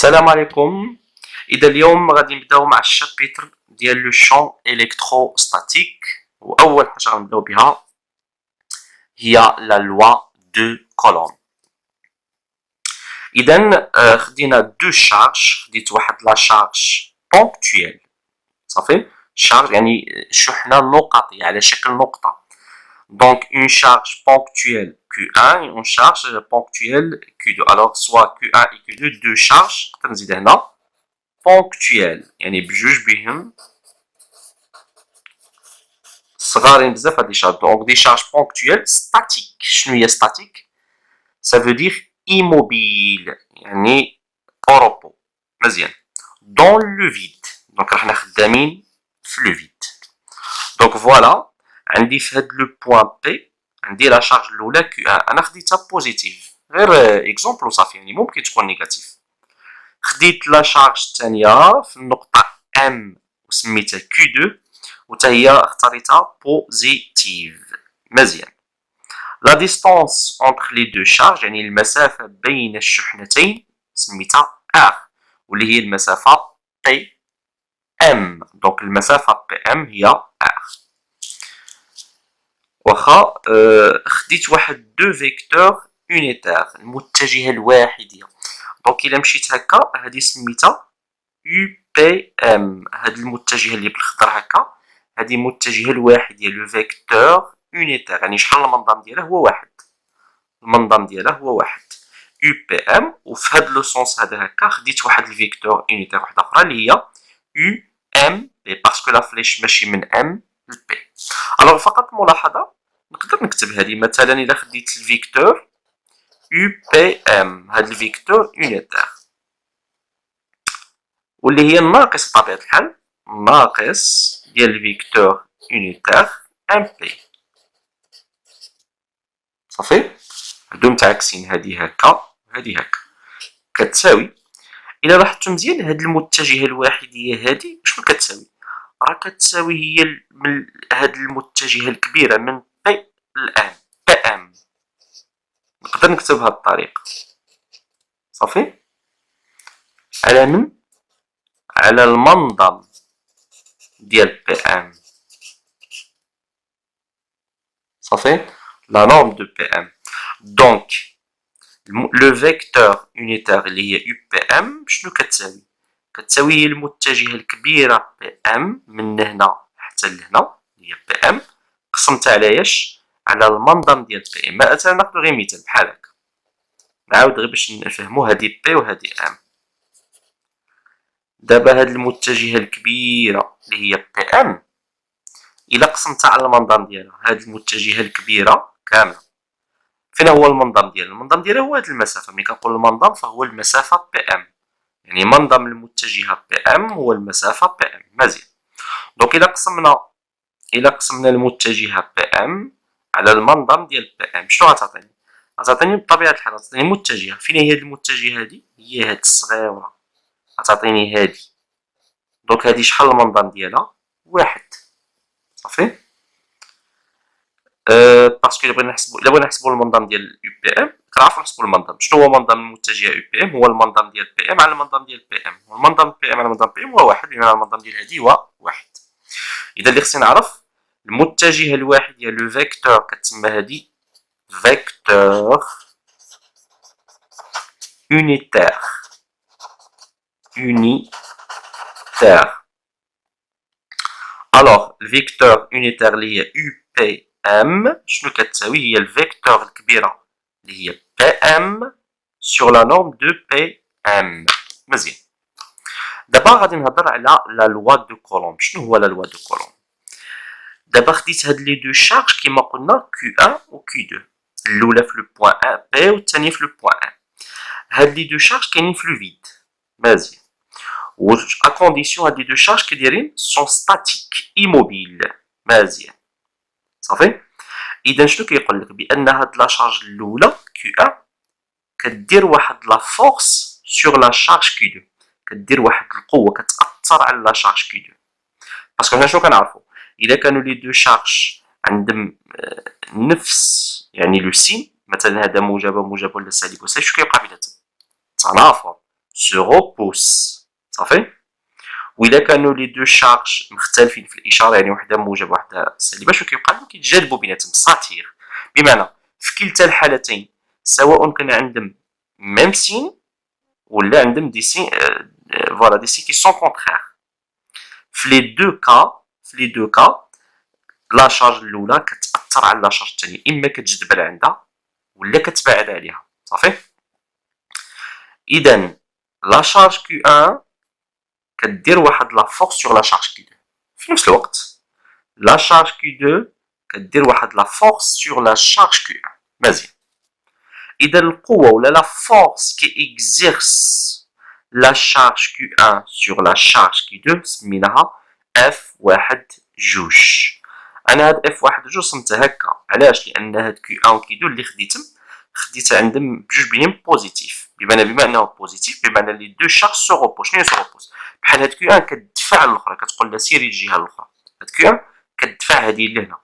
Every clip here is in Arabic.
السلام عليكم. إذا اليوم غادي نبداو مع الشابيتر ديال لو شون إلكتروستاتيك، وأول حاجة غنبداو بها هي لا لوا دو كولوم. إذا خدينا دو شارج، خديت واحد لا شارج بونكتويل، صافي، شارج يعني شحنة نقطية على شكل نقطة. Donc une charge ponctuelle Q1 et une charge ponctuelle Q2. Alors soit Q1 et Q2 deux charges نزيد هنا ponctuelles يعني بجوج بهم صغارين بزاف هاد لي شارج. Donc des charges ponctuelles statiques. شنو هي statique؟ Ça veut dire immobile يعني au repos. مزيان. Dans le vide. Donc راحنا خدامين في le vide. Donc voilà. عندي في هاد لو بوان بي عندي لا شارج الاولى كيو ان، انا خديتها بوزيتيف غير اكزومبل وصافي، يعني ممكن تكون نيجاتيف. خديت لا شارج الثانيه في النقطه ام وسميتها كيو 2 وتا هي اختاريتها بوزيتيف. مزيان. لا ديستونس اونتر لي دو شارج يعني المسافه بين الشحنتين سميتها ار، واللي هي المسافه بي ام. دونك المسافه بي ام هي ار. واخا خديت واحد دو فيكتور اونيتير المتجهه الواحديه. دونك الا مشيت هكا هذه سميتها يو بي ام، هاد المتجهه اللي بالخضر هكا هذه متجهه الواحديه لو فيكتور اونيتير، يعني شحال المنظم ديالها هو واحد، المنظم ديالها هو واحد يو بي ام. وفي هاد لو سونس هذا هكا خديت واحد الفيكتور اونيتير واحده اخرى اللي هي يو ام بي، باسكو لا فليش ماشي من ام لبي. الوغ فقط ملاحظه نقدر نكتب هذه مثلا الا خديت الفيكتور يو بي ام، هاد الفيكتور اونيتير واللي هي الناقص بطبيعه الحال، ناقص ديال الفيكتور اونيتير ام بي. صافي، هادو متعاكسين، هادي هكا وهادي هكا، كتساوي. الا لاحظتو مزيان هاد المتجهه الواحديه هادي شنو كتساوي؟ راه كتساوي هي من هاد المتجهه الكبيره من بي لان بي ام. نقدر نكتب بهاد الطريقه، صافي، على من؟ على المنظم ديال بي ام. صافي، لا نورم دو بي ام. دونك لو فيكتور اونيتير اللي هي يو بي ام شنو كتساوي؟ كتساوي هي المتجهه الكبيره بي ام من هنا حتى لهنا هي بي ام، قسمتها على اش؟ على المنظم ديال بي ام. مثلا ناخذ غير مثال بحال هكا، نعاود غير باش نفهمو هادي بي وهادي ام. دابا هاد المتجهه الكبيره اللي هي بي ام الا قسمتها على المنظم ديالها، هاد المتجهه الكبيره كامله فين هو المنظم ديالها؟ المنظم ديالها هو هاد المسافه. ملي كنقول المنظم فهو المسافه بي ام، يعني منظم المتجهه بي ام هو المسافه بي ام. مزيان. دونك الا قسمنا المتجهه بي ام على المنظم ديال بي ام شنو غتعطيني؟ غتعطيني بطبيعه الحال غتعطيني متجهه. فين هي هاد المتجهه هادي؟ هي هاد الصغيره، غتعطيني هادي. دونك هادي شحال المنظم ديالها؟ واحد. صافي. باسكو الا بغينا نحسبو المنظم ديال يو بي ام كنعرفو نحسبو المنظم. شنو هو منظم المتجهه يو بي ام؟ هو المنظم ديال بي ام على المنظم ديال بي ام، والمنظم بي ام على المنظم بي ام هو واحد، بمعنى المنظم ديال هادي هو واحد. اذا اللي خصني نعرف المتجهه الواحد ديال لو فيكتور كتسمى هادي فيكتور unitaire. الوغ الفيكتور unitaire اللي هي يو بي ام شنو كتساوي؟ هي الفيكتور الكبيره اللي هي بي ام sur la norme de PM. مزيان. دابا غادي نهضر على لا لوا دو كولوم. شنو هو لا لوا دو كولوم؟ دابا خديت هاد لي دو شارج كيما قلنا Q1 و Q2، الاولى في لو بوان 1 بي والثانيه في لو بوان 1. هاد لي دو شارج كاينين في لو فيد. مزيان. و ا كونديسيون هاد لي دو شارج كي دايرين سون ستاتيك ايموبيل. مزيان. صافي. اذا شنو كيقول لك؟ بان هاد لا شارج الاولى Q1 كدير واحد لا فورس سور لا شارج كي 2، كدير واحد القوه كتاثر على لا شارج كي 2. باسكو حنا شنو كنعرفو؟ الا كانوا لي دو شارج عندهم نفس يعني لو سين، مثلا هذا موجب ولا سالب ولا سالب، شنو كيوقع بيناتهم؟ تنافر. se repousse صافي. وإلا كانوا لي دو شارج مختلفين في الإشارة يعني وحدة موجب وحدة سالبة شنو كيوقع لهم كيتجاذبوا بيناتهم ساتير بمعنى في كلتا الحالتين سواء كان عندهم ميم سين ولا عندهم دي سين فوالا دي سين كي سون كونترير في لي دو كا لا شارج الاولى كتاثر على لا شارج الثانيه اما كتجذب لعندها ولا كتبعد عليها صافي. اذا لا شارج كيو 1 كدير واحد لا فورس سور لا شارج كيو 2 في نفس الوقت لا شارج كيو 2 كدير واحد لا فورس سور لا شارج كيو 1 مزيان. اذا القوه ولا لا فورس كي اكزيرس لا شارج كيو 1 سور لا شارج كيو 2 سميناها اف واحد جوج. انا هاد اف واحد جوج صمتها هكا علاش؟ لان هاد كيو 1 و كيو 2 اللي خديت عندهم بجوج بينهم بوزيتيف بما انه بوزيتيف بمعنى لي دو شارج سو روبوس. شنو هي سو روبوس؟ بحال هاد كيو 1 كتدفع الاخرى كتقول لها سيري الجهه الاخرى. هاد كيو 1 كتدفع هادي لهنا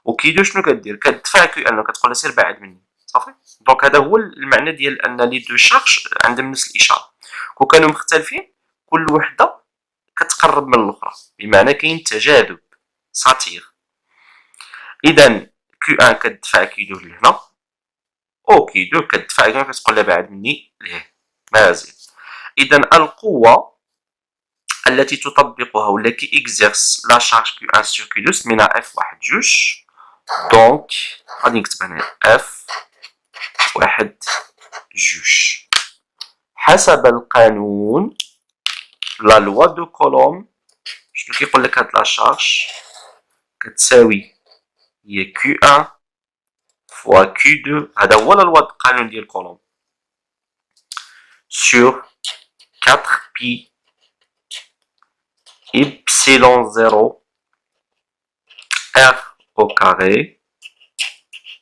وكيو 2 شنو كدير؟ كتدفع كيو 1 كتقول لها سير بعد مني صافي. دونك هذا هو المعنى ديال ان لي دو شارج عندهم نفس الاشاره. كون كانوا مختلفين كل وحده كتقرب من الاخرى بمعنى كاين تجاذب ساتير. اذا كيو 1 كتدفع كيو 2 لهنا او كيو 2 كتدفع لهنا كتقول لها بعد مني ليه مزيان. اذا القوه التي تطبقها ولا كي اكزيرس لا شارج كيو 1 سور كيو 2 سميناها اف واحد جوج. دونك غادي نكتب هنا اف واحد جوج حسب القانون لا لوا دو كولوم. شنو كيقول لك هاد لا شارج كتساوي هي كيو 1 فوا كيو 2 هذا هو القانون ديال كولوم سور 4 بي إبسيلون 0 ار au carré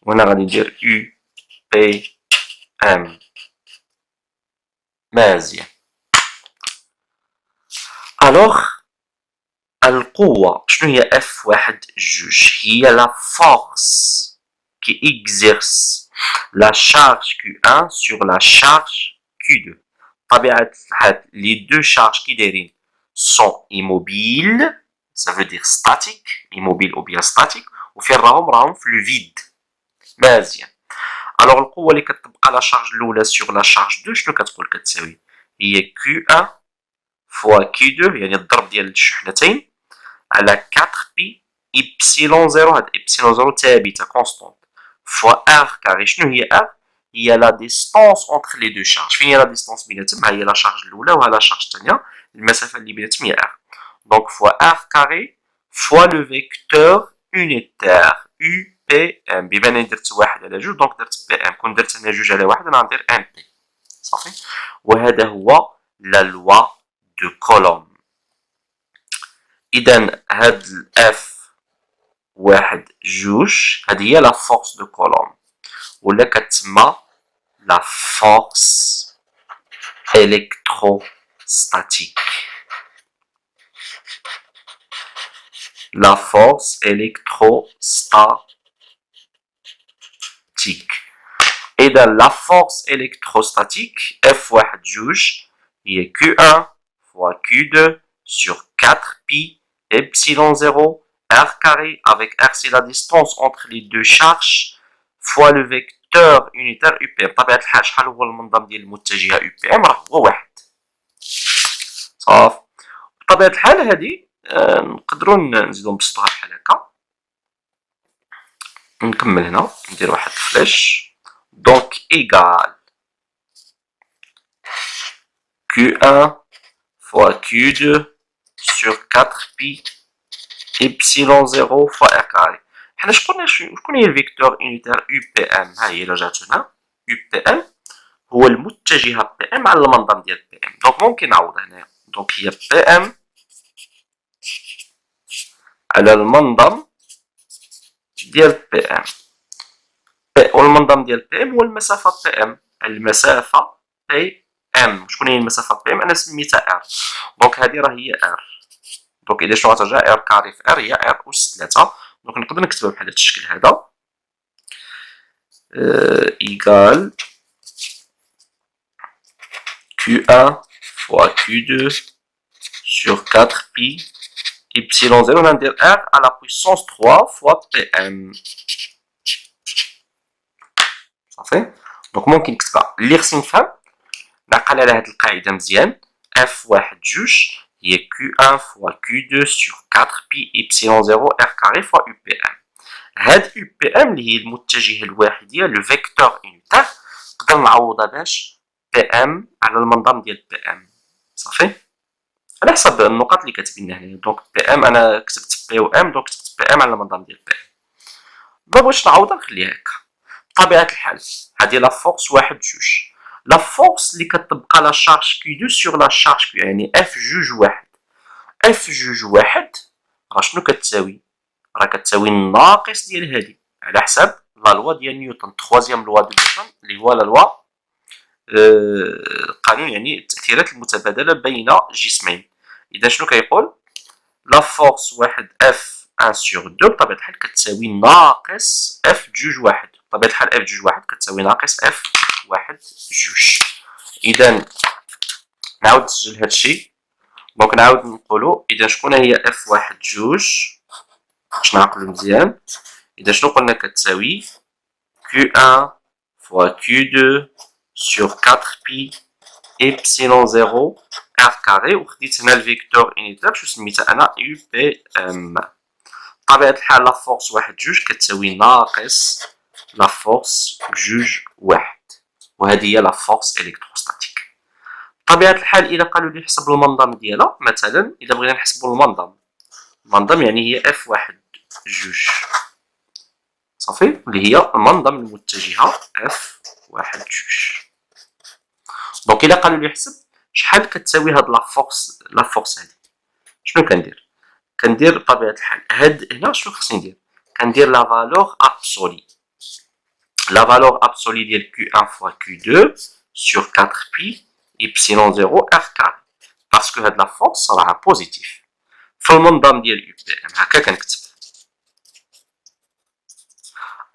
وهنا غادي ندير يو بي ام مزيان. الوغ القوة شنو هي اف واحد جوج؟ هي لا فورس qui exerce la charge Q1 sur la charge Q2. طبيعة الحال les deux charges qui دايرين sont immobiles, ça veut dire statique, immobile ou bien statique, وفين راهم في le vide. مزيان. الوغ القوة اللي كتطبق على شارج الأولى sur la charge 2 شنو كتقول كتساوي؟ هي Q1 فوا Q2 يعني الضرب ديال الشحنتين على 4 بي إبسيلون 0 هاد إبسيلون 0 ثابتة كونستونت فوا ار كاري. شنو هي ار؟ هي لا ديستونس اونتر لي دو شارج. فين هي لا ديستونس بيناتهم؟ ها هي لا شارج الاولى وها لا شارج الثانيه المسافه اللي بيناتهم هي ار. دونك فوا ار كاري فوا لو فيكتور يونيتير يو بي ام. بما انني درت واحد على جوج دونك درت بي ام. كون درت انا جوج على واحد انا غندير ام بي صافي. وهذا هو لا لوا دو كولوم. اذا هاد الاف واحد جوج هاد هي لا فورس دو كولوم ولا كتسمى لا فورس électrostatique. La force électrostatique. Et dans la force électrostatique, F1 juge, il est Q1 fois Q2 sur 4 pi epsilon 0 R carré, avec R c'est la distance entre les deux charges, fois le vecteur unitaire UPM. طبيعة الحال شحال هو المنظم ديال المتجهة UPM؟ راه هو واحد صافي. بطبيعة الحال هادي نقدروا نزيدو نبسطوها بحال هكا. نكمل هنا ندير واحد الفلاش. دونك إيكال Q1 fois Q2 sur 4 pi إبسيلون 0 فوا ار كاري. حنا شكون هي الفيكتور يونيتير يو بي ام؟ ها هي الا جات هنا يو بي ام هو المتجهة بي ام على المنظم ديال بي ام. دونك ممكن نعوض هنايا. دونك هي بي ام على المنظم ديال بي ام والمنظم ديال بي ام هو المسافة بي ام. المسافة بي ام شكون هي المسافة بي ام؟ انا سميتها ار. دونك هذه راه هي ار. دونك اذا شنو غترجع ار كاري في ار هي ار اس 3. دونك نقدر نكتبها بحال هذا الشكل هذا ايكال Q1 fois Q2 sur 4 pi epsilon 0 ندير R à la puissance 3 fois PM. صافي دونك ممكن نكتبها اللي خصني نفهم نعقل على هاد القاعده مزيان F1 جوج هي Q1 fois Q2 sur 4 pi epsilon 0 R carré fois UPM. هاد UPM اللي هي المتجهه الواحديه لو فيكتور يونيتير نقدر نعوضها باش PM على المنظم ديال PM. صافي على حسب النقط اللي كتبين هنا. دونك PM انا كتبت P و M دونك كتبت PM على المنظم ديال PM. بغيت نعوضها نخليها هكا بطبيعه الحال. هذه لا فورس واحد جوج لا فورس اللي كتطبق على شارج Q2 سور لا شارج Q يعني F جوج واحد. F جوج واحد راه شنو كتساوي؟ راه كتساوي الناقص ديال هادي على حساب لا لوا ديال نيوتن تخوازيام لوا دو نيوتن اللي هو لا لوا قانون يعني التأثيرات المتبادلة بين جسمين. إذا شنو كيقول؟ لا فورس واحد F 1 sur 2 بطبيعة الحال كتساوي ناقص F جوج واحد. بطبيعة الحال F جوج واحد كتساوي ناقص F واحد جوج. إذا نعاود نسجل هادشي دونك نعاود نقولو إذا شكون هي F واحد جوج باش نعقلو مزيان. إذا شنو قلنا كتساوي Q1 fois Q2 sur 4 pi epsilon 0 R carré وخديت هنا الفيكتور انيتير شو سميتها انا يو بي ام. بطبيعة الحال لا فورس واحد جوج كتساوي ناقص لا فورس جوج واحد وهذه هي لا فورس الكتروستاتيك. بطبيعة الحال إذا قالوا لي حسب المنظم ديالها مثلا إذا بغينا نحسبوا المنظم يعني هي اف واحد جوج صافي اللي هي المنظم المتجهة اف واحد جوج. دونك إلا قالوا لي حسب شحال كتساوي هاد لا فورس هادي شنو كندير بطبيعة الحال هاد هنا شنو خصني ندير كندير لا فالور ابسولي ديال Q1 fois Q2 sur 4 pi epsilon 0 R carré باسكو هاد لا فورس راها بوزيتيف في المنظم ديال يو بي ام. هكا كنكتب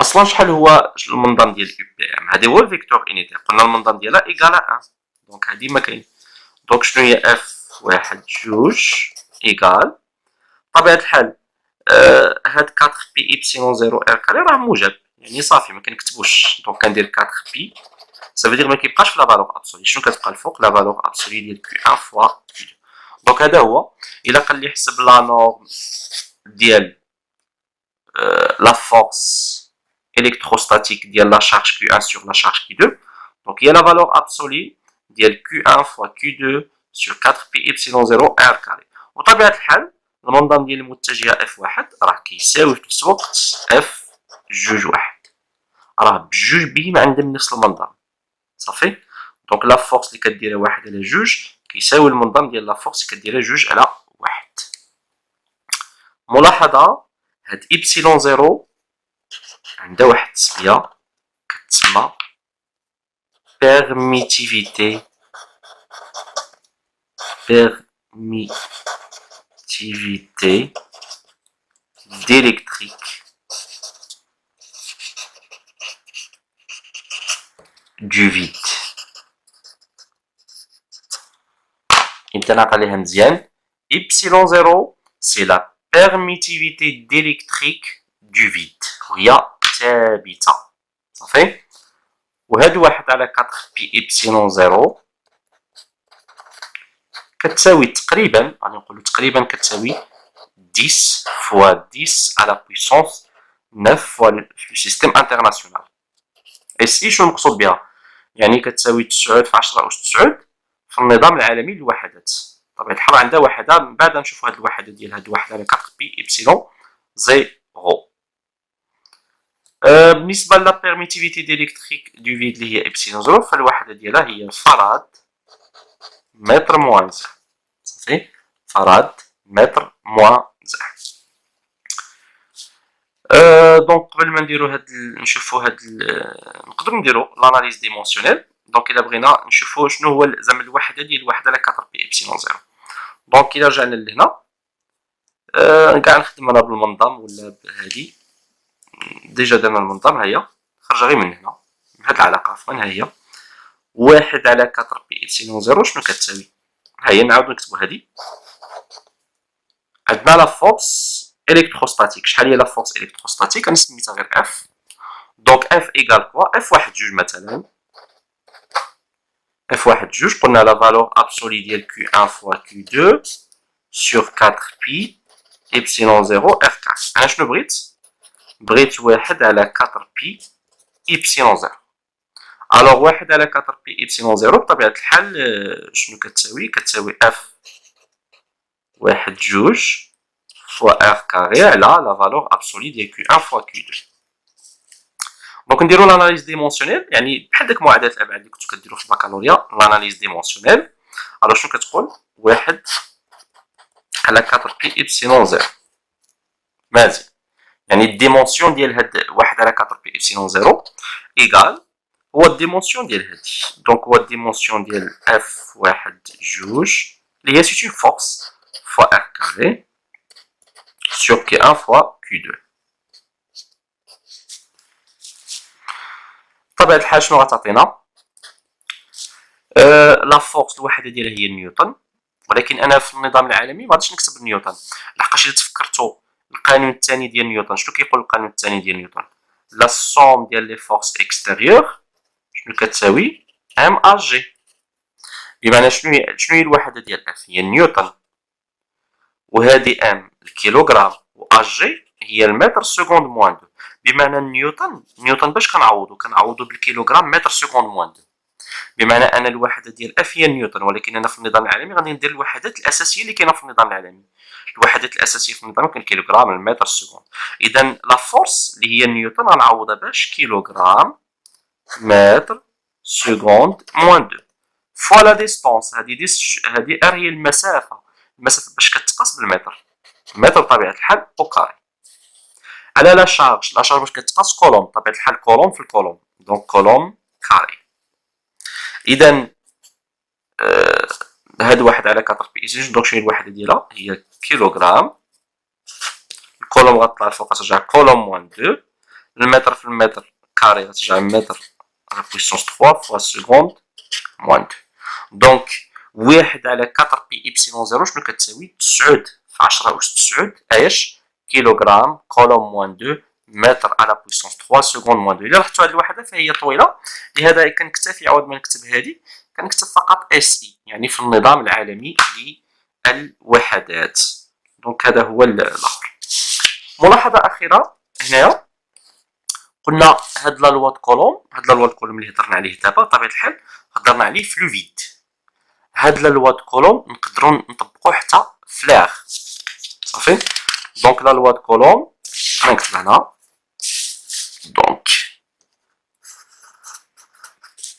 اصلا شحال هو المنظم ديال يو بي ام. هادي هو الفيكتور انيتير قلنا المنظم ديالها ايكال 1 دونك هادي ما كاين. دونك شنو هي اف واحد جوج ايكال بطبيعة الحال هاد 4 بي ابسيلون 0 ار كاري راه موجب يعني صافي ما كنكتبوش. دونك كندير 4 بي صافي دير ما كيبقاش في لا فالور ابسولي. شنو كتبقى الفوق لا فالور ابسولي ديال كيو 1 فوا كيو 2. دونك هذا هو. الا قال لي حسب لا نورم ديال لا فورس الكتروستاتيك ديال لا شارج كيو 1 سور لا شارج كيو 2 دونك هي لا فالور ابسولي ديال كيو 1 فوا كيو 2 سور 4 بي ابسيلون 0 ار كاري. وطبيعة الحال المنظم ديال المتجهة اف واحد راه كيساوي في نفس الوقت اف جوج واحد راه بجوج بهم عندهم نفس المنظم صافي. دونك لا فورس اللي كديرها واحد على جوج كيساوي المنظم ديال لا فورس اللي كديرها جوج على واحد. ملاحظة هاد ابسيلون 0 عندها واحد التسمية كتسمى permittivité d'électrique du vide. نتناق عليها مزيان. epsilon 0 c'est la permittivité d'électrique du vide وهي ثابتة صافي. وهاد واحد على 4 بي ابسيلون 0 كتساوي تقريبا غادي نقولو تقريبا كتساوي 10 فوا 10 على بويسونس 9 فوا لو سيستيم انترناسيونال. اس اي شنو المقصود بها يعني كتساوي 9 في 10 أس 9 في النظام العالمي للوحدات. طبيعة الحال عندها وحدة من بعد نشوفو هاد الوحدة ديال هاد واحد على 4 بي ابسيلون 0. بالنسبة لا بيرميتيفيتي ديليكتريك دو فيد اللي هي ابسيلون 0 فالوحدة ديالها هي فراد متر موان زي صافي فراد متر موان زي. دونك قبل ما نديرو نشوفو نقدرو نديرو لاناليز ديمونسيونيل. دونك الا بغينا نشوفو شنو هو زعما الوحدة ديال الوحدة على 4 بي ابسيلون 0. دونك الا رجعنا لهنا كاع نخدم انا بالمنظم ولا بهادي ديجا درنا المنظم ها هي خرج غير من هنا من هاد العلاقة عفوا ها هي. واحد على 4 بي إبسيلون زيرو شنو كتساوي؟ هيا نعاودو نكتبو هادي. عندنا لا فورس إلكتروستاتيك. شحال هي لا فورس إلكتروستاتيك؟ أنا سميتها غير اف. دونك اف إيكال كوا؟ اف واحد جوج مثلا. اف واحد جوج قلنا لا فالور ابسولي ديال كيو 1 فوا كيو 2 سور 4 بي إبسيلون زيرو اف 4. أنا شنو بغيت؟ بغيت واحد على 4 بي إبسيلون زيرو. الوغ واحد على 4 بي إبسيلون زيرو بطبيعة الحال شنو كتساوي؟ كتساوي اف واحد جوج فوا اف كاري على لا فالور ابسولي ديال كيو 1 فوا كيو 2. دونك نديرو لاناليز ديمونسيونيل، يعني بحال ديك معادلة الأبعاد اللي كنتو كديرو في البكالوريا. لاناليز ديمونسيونيل الوغ شنو كتقول؟ واحد على 4 بي إبسيلون زيرو. مزيان، يعني الديمونسيون ديال هاد واحد على 4 بي إبسيلون زيرو إيكال هو الديمونسيون ديال هادي. دونك هو الديمونسيون ديال اف واحد جوج اللي هي سيت اون فورس فوا ار كاري سور كي 1 فوا كيو 2. بطبيعة الحال شنو غتعطينا؟ لا فورس الوحدة ديالها هي نيوتن، ولكن أنا في النظام العالمي مغاديش نكتب نيوتن، لحقاش إلا تفكرتو القانون الثاني ديال نيوتن شنو كيقول القانون الثاني ديال نيوتن؟ لا سوم ديال لي فورس اكستيريور شنو كتساوي؟ ام ا جي. بمعنى شنو هي الوحدة ديال اف؟ هي نيوتن، وهذه ام الكيلوغرام، و ا جي هي المتر سكوند موان دو. بمعنى نيوتن باش كنعوضو بالكيلوغرام متر سكوند موان دو. بمعنى ان الوحده ديال اف هي نيوتن، ولكن انا في النظام العالمي غادي ندير الوحدات الاساسيه اللي كاينه في النظام العالمي. الوحدات الاساسيه في النظام كاين كيلوغرام، المتر سكوند. اذا لا فورس اللي هي نيوتن غنعوضها باش كيلوغرام متر سكوند موان دو فوا لا ديستونس. هذه ار هي المسافه باش كتقاس بالمتر. المتر بطبيعه الحال او كاري. على لا شارج باش كتقاس كولوم، بطبيعه الحال كولوم في الكولوم، دونك كولوم كاري. اذا هاد واحد على 4 بي إس. دونك شنو هي الوحده ديالها؟ هي كيلوغرام. الكولوم غطلع الفوق ترجع كولوم موان 2. المتر في المتر كاري غترجع متر على بويسونس 3 فوا سكوند موان 2. دونك واحد على 4 بي إبسيلون زيرو شنو كتساوي؟ 9 في 10 أس 9 ايش؟ كيلوغرام كولوم موان 2 متر على بويسونس 3 سكوند موان 2. إلا لاحظتوا هاد الوحدة فهي طويلة، لهذا كنكتفي عوض ما نكتب هادي كنكتب فقط اس اي، يعني في النظام العالمي للوحدات. دونك هذا هو الاخر. ملاحظة أخيرة هنايا، قلنا هاد لا لوا د كولوم، اللي هضرنا عليه دابا بطبيعة الحال هضرنا عليه في لو فيد. هاد لا لوا د كولوم نقدروا نطبقوه حتى في لاغ. صافي. دونك لا لوا د كولوم غنكتب هنا. دونك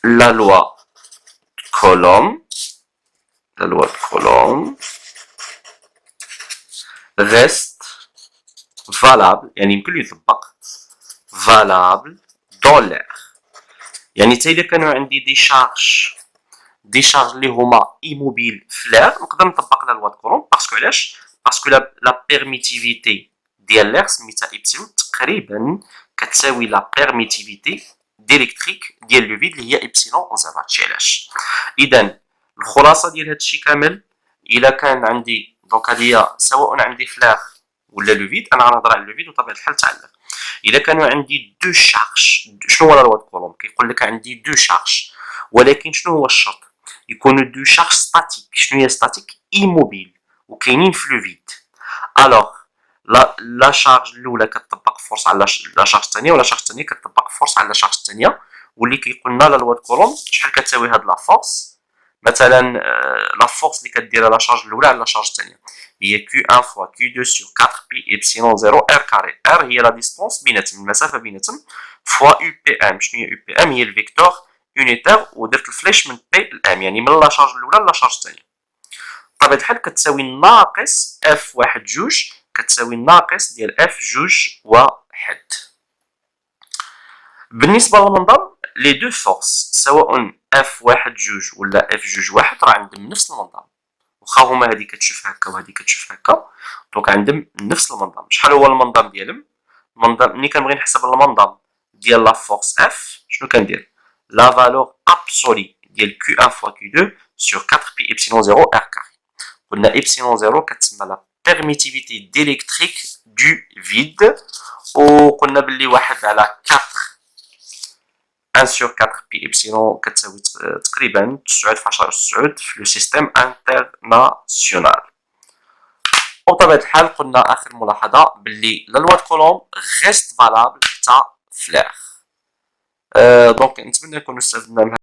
لا لوا كولوم reste valable، يعني يمكن له يطبق valable dans l'air. يعني حتى الا كانوا عندي دي شارج اللي هما ايموبيل في l'air نقدر نطبق لا لوا د كولوم. باسكو علاش؟ باسكو لا بيرميتيفيتي ديال l'air سميتها ايبسيلون تقريبا كتساوي لا بيرميتيفيتي ديليكتريك ديال لو فيد اللي هي ايبسيلون زيرو. هادشي علاش. اذا الخلاصه ديال هادشي كامل، الا كان عندي دونك هادي سواء عندي في لاغ ولا لو فيد، انا غنهضر على لو فيد وطبيعه الحال تعلق. الا كانوا عندي دو شارج، شنو هو لا لوا د كولوم؟ كيقول لك عندي دو شارج، ولكن شنو هو الشرط؟ يكونوا دو شارج ستاتيك. شنو هي ستاتيك؟ ايموبيل وكاينين في لو فيد. الوغ لا شارج الاولى كتطبق فورس على لا شارج الثانيه، ولا شارج الثانيه كتطبق فورس على لا شارج الثانيه، واللي كيقول لنا لا لوا د كولوم شحال كتساوي هاد لا فورس. مثلا لا فورس اللي كديرها لا شارج الاولى على لا شارج الثانيه هي كيو 1 فوا كيو 2 سور 4 بي إبسيلون زيرو ار كاري. ار هي لا ديستونس بيناتهم، المسافه بيناتهم، فوا يو بي ام. شنو هي يو بي ام؟ هي الفيكتور يونيتير، ودرت الفليش من بي لام، يعني من لا شارج الاولى للا شارج الثانيه. بطبيعه الحال كتساوي ناقص اف واحد جوج كتساوي ناقص ديال اف جوج واحد. بالنسبه للمنظم لي دو فورس سواء اف واحد جوج ولا اف جوج واحد راه عندهم نفس المنظم، واخا هما هادي كتشوف هكا وهادي كتشوف هكا، دونك عندهم نفس المنظم. شحال هو المنظم ديالهم؟ المنظم ملي كنبغي نحسب المنظم ديال لا فورس اف شنو كندير؟ لا فالور ابسولي ديال Q1 fois Q2 sur 4pi epsilon 0 R carré. قلنا epsilon 0 كتسمى la permittivité d'électrique du vide. وقلنا باللي 1 على 4 1 sur 4 pi epsilon كتساوي تقريبا 9 في 10 أس 9 في لو سيستيم انترناسيونال. وبطبيعة الحال قلنا آخر ملاحظة باللي لا لوا كولوم غيست فالابل حتى فلاغ. دونك نتمنى نكونوا استفدنا من